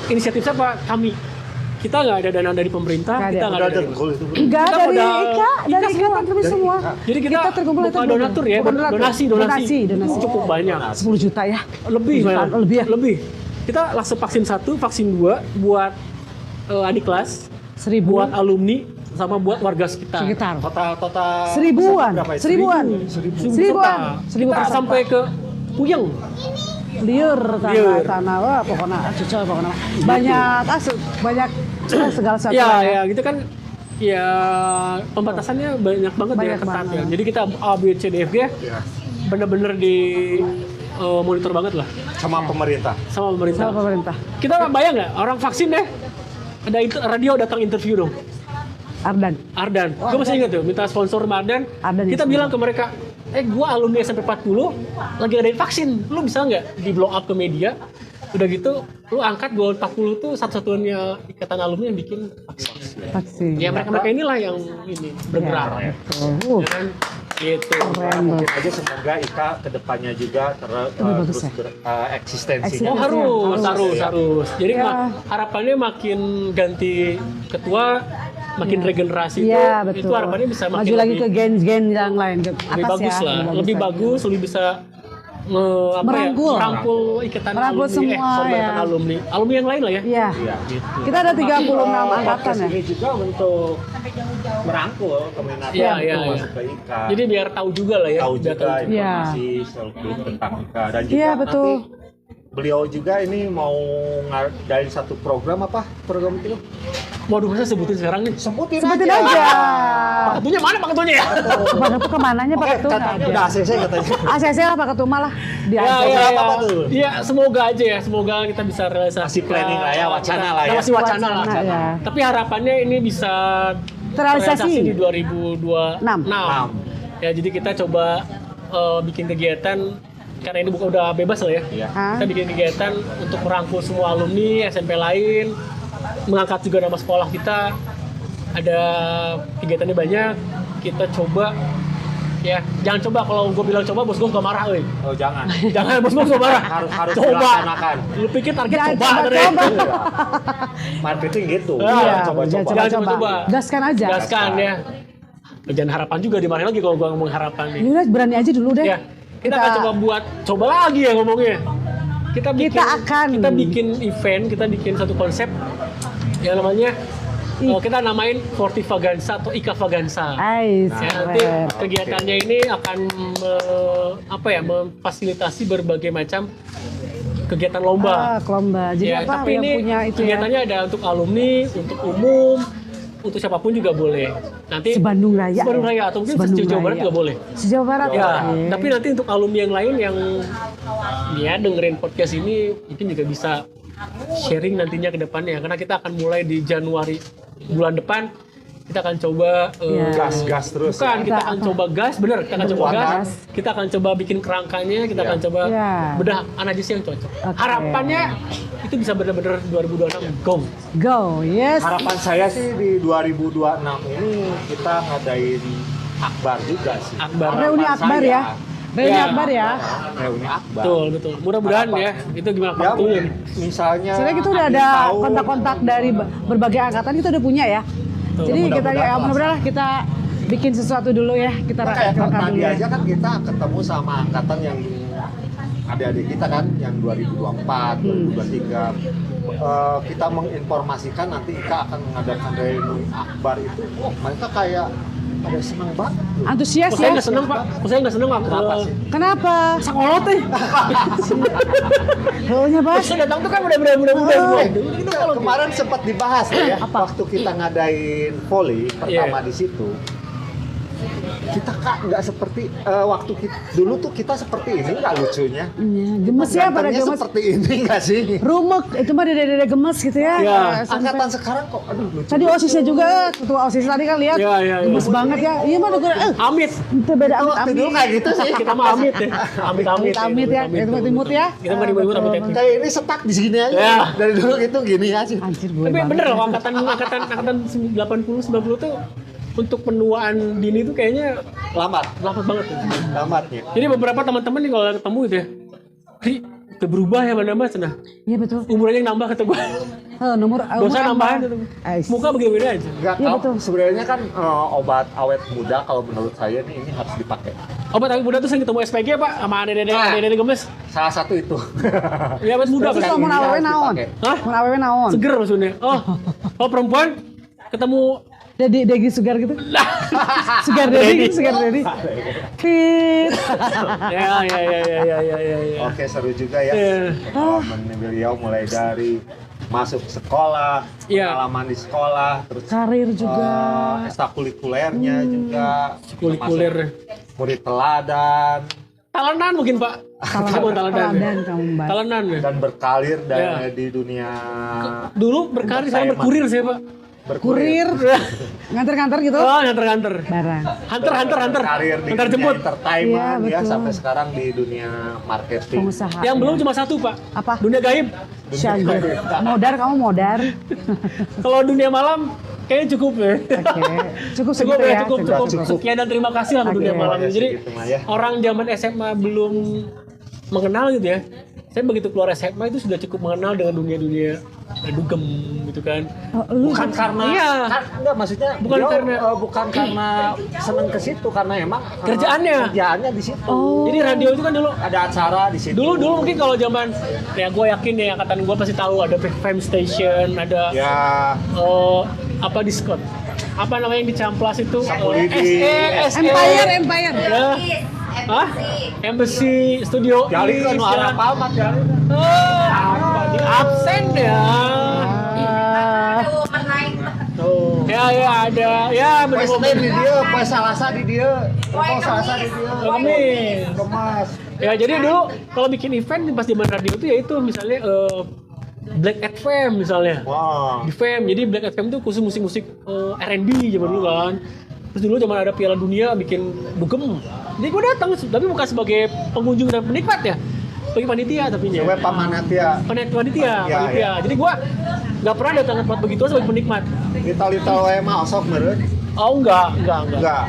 inisiatif siapa? Kami. Kita nggak ada dana dari pemerintah, Nggak ada. kita nggak Udah ada ada dari goal itu. Enggak Kita dari modal Ika, dari Ika Ikatan Kami Dari semua. Ika. Jadi kita terkumpul bukan donatur ya, donasi. Donasi. Cukup banyak. 10 juta ya. Lebih malah. Lebih ya? Lebih. Kita langsung vaksin 1, vaksin 2 buat adik kelas, 1000 buat alumni, sama buat warga sekitar. Total Seribuan. berapa ya? Seribuan. Kita peserta. sampai ke Puyeng. Liur Liur. tanah wah pokoknya cucol pokoknya banyak banyak segala sesuatu. Ya, gitu kan. Ya pembatasannya banyak banget ya, Banyak ketat banget. ya. Jadi kita A, B, C, D, F, G Ya. bener-bener di monitor banget lah Sama pemerintah. sama pemerintah. Sama pemerintah. Kita bayang nggak orang vaksin deh, ada radio datang interview dong. Ardan. Gue masih ingat tuh, minta sponsor sama Ardan. Ardan Kita ya, bilang ke mereka, gua alumni SMP 40, lagi ngadain vaksin. Lu bisa nggak di blow up ke media? Udah gitu, lu angkat gua 40 tuh satu-satunya ikatan alumni yang bikin vaksin. Vaksin. Ya mereka inilah yang ini bergerak. Betul. Ya kan? Gitu. Keren Mungkin banget. aja semoga IKA kedepannya juga bagus terus ya. eksistensinya. Oh harus. Jadi Ya. harapannya makin ganti ketua, makin regenerasi Iya, itu betul. harapannya bisa makin maju lagi ke gen-gen yang lain ke atas lebih bagus ya. lah, lebih bagus, lebih bisa Merangkul ikatan Merangkul alumni, semua, ikatan ya. alumni yang lain lah ya. Iya. Iya. Gitu. Kita ada 36 angkatan Podcast ya. ini juga untuk merangkul keminatan Iya, untuk iya, masuk ke IKA. Jadi biar tahu juga lah ya. tahu biar juga Iya. informasi seluk-beluk tentang IKA dan juga Iya, betul. nanti beliau juga ini mau ngadain satu program itu? Waduh, masa sebutin sekarang nih? Sebutin Sebutin aja. aja. Pak Ketunya mana Pak Ketunya ya? Pak Ketua kemananya Pak Ketua? Nggak Katanya ada. udah ACC katanya. ACC lah Pak Ketua malah Ya, diajak. ya, apa tuh? Iya, semoga aja ya. Semoga kita bisa realisasi. Masih planning lah ya, wacana lah ya. Masih wacana lah. Wacana, ya. Tapi harapannya ini bisa Terrealisasi di 2026. Ya, jadi kita coba bikin kegiatan karena ini bukan udah bebas lah ya. Iya. Hah? Kita bikin kegiatan untuk merangkul semua alumni SMP lain, mengangkat juga nama sekolah kita. Ada kegiatannya banyak. Kita coba ya, jangan coba kalau gue bilang coba bos gue gak marah, euy. Oh jangan. Jangan bos gue gak marah. harus coba. dilaksanakan. Lu pikir target Jangan coba, coba-coba. ternyata. Marketing gitu. Iya, Jangan coba-coba. jangan Jangan coba-coba. coba-coba. Gaskan aja. Gaskan ya. Jangan harapan juga dimarahin lagi kalau gue ngomong harapan nih. Ini udah berani aja dulu deh. Ya, kita akan coba lagi ya ngomongnya. Kita bikin event, kita bikin satu konsep yang namanya kita namain Forti Vagansa atau Ika Vagansa. Ais, Ya, nanti kegiatannya ini akan memfasilitasi berbagai macam kegiatan lomba. lomba. Jadi Ya, apa tapi yang ini punya itu ya? kegiatannya ada untuk alumni, untuk umum, untuk siapapun juga boleh. Nanti Se-Bandung Raya. Se-Bandung Raya atau mungkin Se-Bandung se-Jawa Barat Raya. juga boleh. Se-Jawa Barat. Ya, Oke. tapi nanti untuk alumni yang lain yang dengerin podcast ini mungkin juga bisa sharing nantinya ke depannya karena kita akan mulai di Januari bulan depan kita akan coba Gas terus. bukan, kita akan coba gas, bener, kita akan coba gas, Gas. kita akan coba bikin kerangkanya, kita akan coba Ya. bedah mana aja sih yang cocok. Oke. Harapannya itu bisa benar-benar 2026 go. Go, yes. Harapan saya sih di 2026 ini kita ngadain akbar juga sih. Akbar. Reuni Harapan akbar saya, ya. Reuni Ya. akbar ya. Reuni akbar. Betul. Mudah-mudahan ya. Itu gimana Ya, waktunya nih? misalnya Sebenarnya kita udah akhir ada tahun, kontak-kontak dari berbagai angkatan kita udah punya ya. Jadi kita ya mudah-mudahan kita bikin sesuatu dulu ya. Kita Nah, kayak rekam tadi dulu ya. aja kan kita ketemu sama angkatan yang adik-adik kita kan yang 2024, 2023. Kita menginformasikan nanti Ika akan mengadakan reuni akbar itu. Oh, mereka kayak ada senang banget. loh. Antusias Kok saya ya. nggak seneng Pak? Kok saya nggak seneng Pak? Kenapa sih? Kenapa? Sakolot nih. Heunya Bas. Saya datang tuh kan mudah-mudah semua. Kemarin sempat dibahas ya, waktu kita ngadain volley pertama di situ. Kita nggak seperti waktu dulu tuh kita seperti ini nggak lucunya. Iya, gemes ya pada Gantengnya gemes. seperti ini nggak sih? Rumek itu mah dede-dede gemes gitu ya. Iya. Sampai- Angkatan sekarang kok aduh lucu. Tadi OSISnya juga, ketua OSIS tadi kan lihat. Iya. Gemes banget ya. Iya mah gue Amit. itu beda Waktu dulu amit. kayak gitu sih. Kita mah amit ya. Amit. Amit ya, imut ya. Kita mah imut amit. Kayak ini setak di sini aja. Ya. Dari dulu gitu gini aja. Anjir gue Tapi banget. bener loh angkatan 80 90 tuh untuk penuaan dini tuh kayaknya Lambat, lambat banget. lambatnya. Jadi beberapa teman-teman nih kalau ketemu gitu ya, Ri, udah berubah ya mana mas, nah Iya betul. umurnya yang nambah kata gue, Nomor dosa nambahan gitu. Ais. Muka beda-beda aja. Enggak Iya, tahu. betul. Sebenarnya kan obat awet muda kalau menurut saya nih ini harus dipakai. Obat awet muda tuh saya ketemu SPG pak, sama dede gemes. Salah satu itu. Iya awet muda Terus kan. kalau mau Ini awewe harus naon? dipakai. Hah? Mau awewe naon? Seger maksudnya. Oh perempuan ketemu Degi sugar gitu. Sugar daddy gitu, sugar daddy. Fit. ya. Oke, seru juga ya. Iya. Beliau mulai dari masuk sekolah, Iya. pengalaman di sekolah, terus Karir juga. ekstrakurikulernya juga, Kulikuler. termasuk murid teladan Talenan mungkin pak. Kamu talenan. Teladan kamu mbak. Talenan ya. dan berkarir Iya. di dunia Dulu berkarir saya berkurir saya pak. Kurir. Nganter-nganter gitu. Oh nganter. Barang. Hunter. karir di Antar dunia jemput. entertainment Iya, ya betul. sampai sekarang di dunia marketing. Pengusaha. Yang belum cuma satu pak. Apa? Dunia gaib. Syahir. Modar kamu modar. Kalau dunia malam kayaknya cukup ya. Oke. Cukup Cukup segitu ya, ya. cukup. Sekian dan terima kasih lah ke Oke. dunia malam. Ya, Jadi segitu mah ya. orang zaman SMA belum mengenal gitu ya. saya begitu keluar SMA itu sudah cukup mengenal dengan dunia dugem gitu kan. Bukan karena Iya. enggak maksudnya Bukan beliau, karena- bukan karena seneng ke situ karena emang kerjaannya di situ. Jadi radio itu kan dulu Ada acara di situ. dulu mungkin kalau zaman ya gue yakin ya angkatan gue pasti tahu ada FM station, ada Ya, apa diskon. Apa namanya yang dicamplas itu? Sapulidi. Empire. Ya. Hah? Embassy, Studio Jali kan East, arah ya. pamat Jali. Apa di absen ya? Ada woman naik. Tuh. Ya ada. Ya Pas bener Senin di dia, pas Salasa di dia, pas Salasa di dia. Kemis. Kemas. Ya jadi dulu kalau bikin event pas zaman radio itu ya itu misalnya Black FM misalnya. Wah. Di FM, jadi Black FM itu khusus musik-musik R&B zaman dulu kan. Terus dulu zaman ada Piala Dunia bikin dugem. Jadi gue datang, tapi bukan sebagai pengunjung dan penikmat ya, sebagai panitia tapi ya. Coba pamanat ya. Panitia. Iya. Jadi gue nggak pernah datang ke tempat begitu sebagai penikmat. Litau-litau emang osok meureun. Oh enggak. Enggak.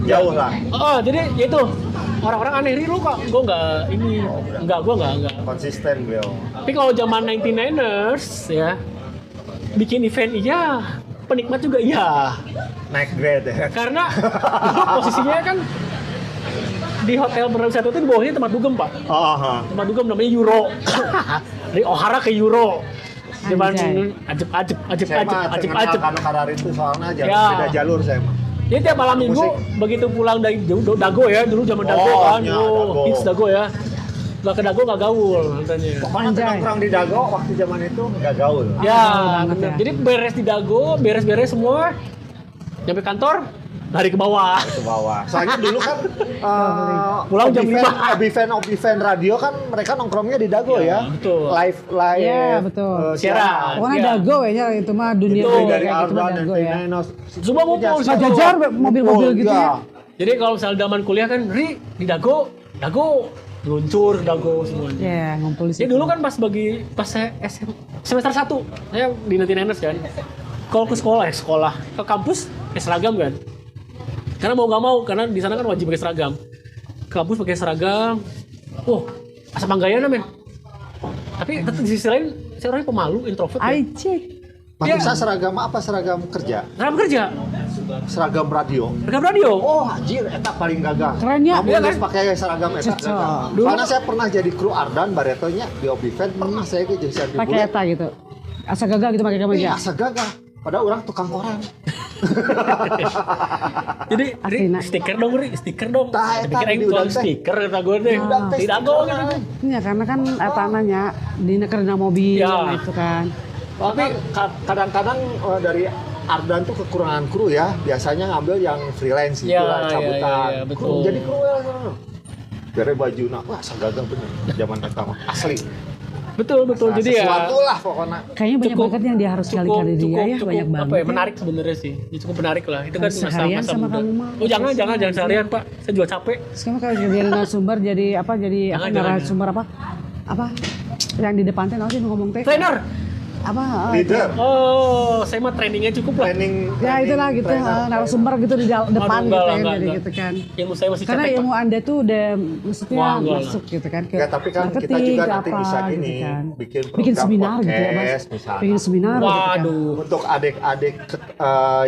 Jauh lah. Oh jadi ya itu orang-orang aneh nih lu kok gue enggak. Konsisten beliau. Tapi kalau zaman 99ers ya bikin event iya, penikmat juga iya. Naik grade ya. Karena posisinya kan di hotel pariwisata itu di bawahnya tempat dugem pak. Oh, Tempat dugem namanya Euro. Dari Ohara ke Euro. Cuman Anjay. ajep. Karena kadar itu soalnya Ya. beda jalur saya mah. Jadi tiap malam minggu begitu pulang dari Dago ya, dulu zaman Dago Oh, kan, iya, Dago. hits Dago ya. Nggak ke Dago nggak gaul katanya. Pokoknya nongkrong di Dago waktu zaman itu nggak gaul. Ya, banget bener. ya. Jadi beres di Dago, beres semua, nyampe kantor, lari ke bawah. Ke bawah. Soalnya dulu kan Pulang jam 5. event radio kan mereka nongkrongnya di Dago ya. betul. Live. Iya, betul. Siaran. Pokoknya Iya. dago ya itu mah dunia Betul. dunia Dari kayak gitu mah Ardan dan dago ya. Finenos. Semua ngumpul di Nggak situ. jajar mobil-mobil gitu ya. Jadi kalau misalnya zaman kuliah kan, di Dago, luncur Dago semuanya. Ya, ngumpul di Jadi situ. dulu kan pas saya semester 1, saya di 99ers kan. Kalau ke sekolah, ke kampus pakai seragam kan. Karena mau nggak mau, karena di sana kan wajib pakai seragam. Ke kampus pakai seragam. Asap panggayana men. Tapi tetap di sisi lain, saya orangnya pemalu, introvert ya. Aicik. Maksudnya seragam apa? Seragam kerja? Seragam kerja, Seragam radio? seragam radio. Oh anjir, eta paling gagah. Keren ya. Kamu Iya harus kan? pakai seragam eta Cocok. gagah. Dulu- Soalnya saya pernah jadi kru Ardan Baretonya di Obivent, pernah saya ke jeung Serdi Pakai eta gitu. Asa gagal gitu pakai kemeja. Asa gagah. Padahal orang tukang koran. Jadi, Aslinya. stiker dong. Tah, eta Pikir aing di tukang udang teh. stiker kata gue deh. Udang teh Tidak stiker. go gitu. Iya karena kan eta nanya di kerja mobil Ya. gitu kan. Tapi kadang-kadang dari Ardan tuh kekurangan kru ya. Biasanya ngambil yang freelance gitu Ya, lah, cabutan. ya, betul. Kru, jadi kru ya. Dari baju wah sagagah bener zaman pertama asli. Betul. Jadi ya sesuatu lah pokoknya. Kayaknya banyak Cukup- banget yang dia harus kali-kali dia ya cukup banyak banget. apa ya, ya. menarik sebenarnya sih. Ya, cukup menarik lah. Itu kan Harus seharian masa sama muda. kamu mah. Oh jangan seharian Pak. Saya juga capek. Sekarang kalau jadi narasumber jadi apa jadi apa Jangan. narasumber apa yang di depan teh naon sih nu ngomong teh Trainer. apa Leader, Oh, saya mah trainingnya cukup lah. training. ya itulah gitu narasumber gitu di depan Aduh, gitu enggak, ya enggak. jadi gitu kan Ilmu saya masih karena capek ilmu Pak. anda tuh udah maksudnya Wah, enggak masuk gitu kan ke Ya, tapi kan kita marketing, juga ke nanti apa, bisa gitu gini, kan. bikin bikin program seminar gitu ya podcast, mas misalnya. bikin seminar gitu kan. Waduh. Untuk adik-adik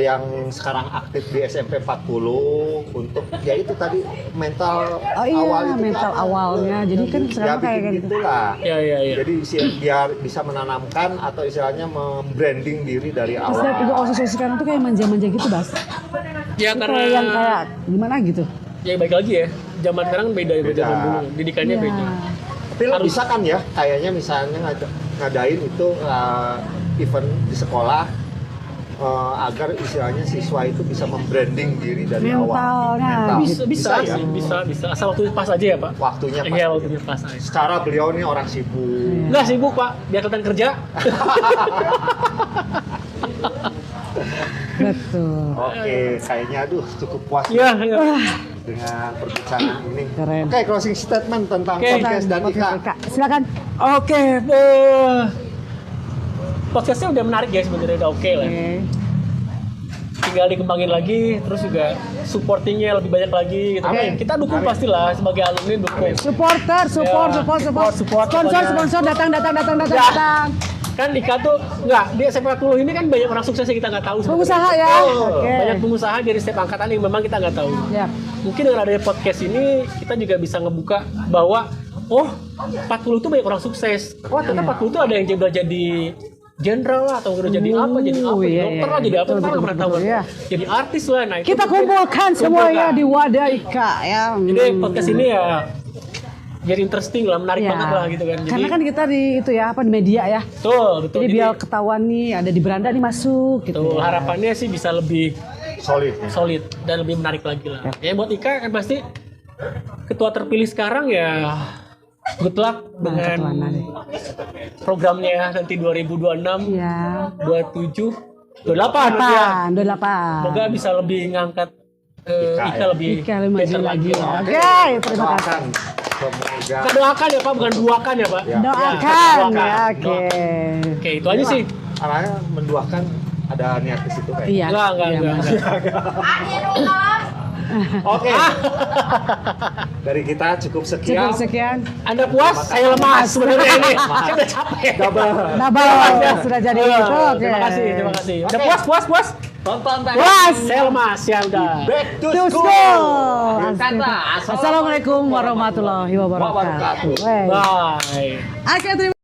yang sekarang aktif di SMP 40 untuk ya itu tadi mental Oh iya, awal itu mental kan, awalnya. Jadi kan sekarang bikin kayak gitu. gitulah. Ya. Jadi biar bisa menanamkan atau istilahnya membranding diri dari Terus lihat juga awal. OSIS sekarang tuh kayak manja-manja gitu bas Ya Itu karena kayak yang kayak gimana gitu ya baik lagi ya. Zaman sekarang beda Beda. zaman dulu. Didikannya Iya. beda. Tapi lo bisa kan ya, kayaknya misalnya ngadain itu event di sekolah agar istilahnya siswa itu bisa membranding diri dari awal. Mentalnya. Bisa ya. sih, bisa. Asal waktu pas aja ya, Pak. Waktunya pas. Iya, waktunya pas aja. Secara beliau nih orang sibuk. Enggak sibuk, Pak. Biar kelihatan kerja. betul Oke, kayaknya aduh cukup puas Iya. dengan perbincangan ini. Keren. Oke, closing statement tentang Oke. podcast dan Oke, Ika. Kak, silakan Oke, podcastnya udah menarik ya sebenarnya, udah oke lah. Oke. tinggal dikembangin lagi, terus juga supportingnya lebih banyak lagi gitu. Amin. Kita dukung pastilah sebagai alumni dukung. Supporter, support. Support Sponsor datang. Kan Dika tuh nggak, di SMA 40 ini kan banyak orang sukses yang kita nggak tahu sebenarnya. Pengusaha ya? Oh, Oke. banyak pengusaha dari setiap angkatan yang memang kita nggak tahu. Ya. Mungkin dengan adanya podcast ini kita juga bisa ngebuka bahwa 40 tuh banyak orang sukses. Ternyata 40 tuh ada yang udah jadi jenderal lah, atau udah jadi apa, jadi iya, dokter lah, jadi apa, betul, kita nggak pernah tahu. iya. Jadi artis lah, nah itu Kita kumpulkan semuanya di kumpulkan. wadah Ika ya. Jadi podcast ini ya jadi interesting lah, menarik Ya. banget lah gitu kan. Jadi Karena kan kita di itu ya apa di media ya. betul. Jadi biar ketahuan nih ada di beranda nih masuk gitu. tuh, harapannya sih bisa lebih Solid. solid dan lebih menarik lagi lah. Ya buat Ika kan pasti ketua terpilih sekarang ya good luck dengan ketuaan deh. programnya nanti 2026, Ya. 27, 28 nanti ya. 28. Semoga bisa lebih ngangkat Ika lebih Ika lebih maju better lagi. lah. Oke, terima kasih. Doakan semoga Kita doakan ya Pak, bukan duakan ya Pak. Doakan doakan. ya, oke. Oke, itu aja sih. arahnya menduakan ada niat ke situ kayak. Iya. Enggak. Oke. Dari kita cukup sekian. Cukup sekian. Anda puas? Saya lemas sebenarnya ini. Saya udah capek. Double. Double sudah jadi itu. Oke. Terima kasih. Udah puas? Tonton Puas. Saya lemas ya udah. Back to To school. school. Kata. Assalamualaikum warahmatullahi wabarakatuh. Wey. Bye. Oke, terima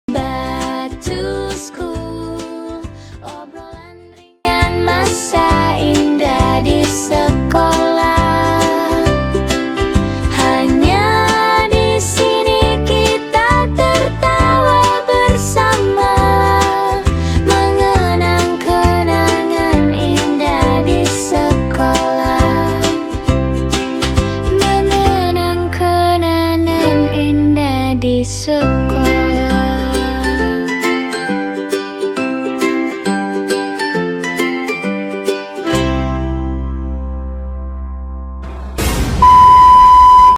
Back to school, obrolan ringan masa indah di sekolah. Hanya di sini kita tertawa bersama, mengenang kenangan indah di sekolah, mengenang kenangan indah di sekolah.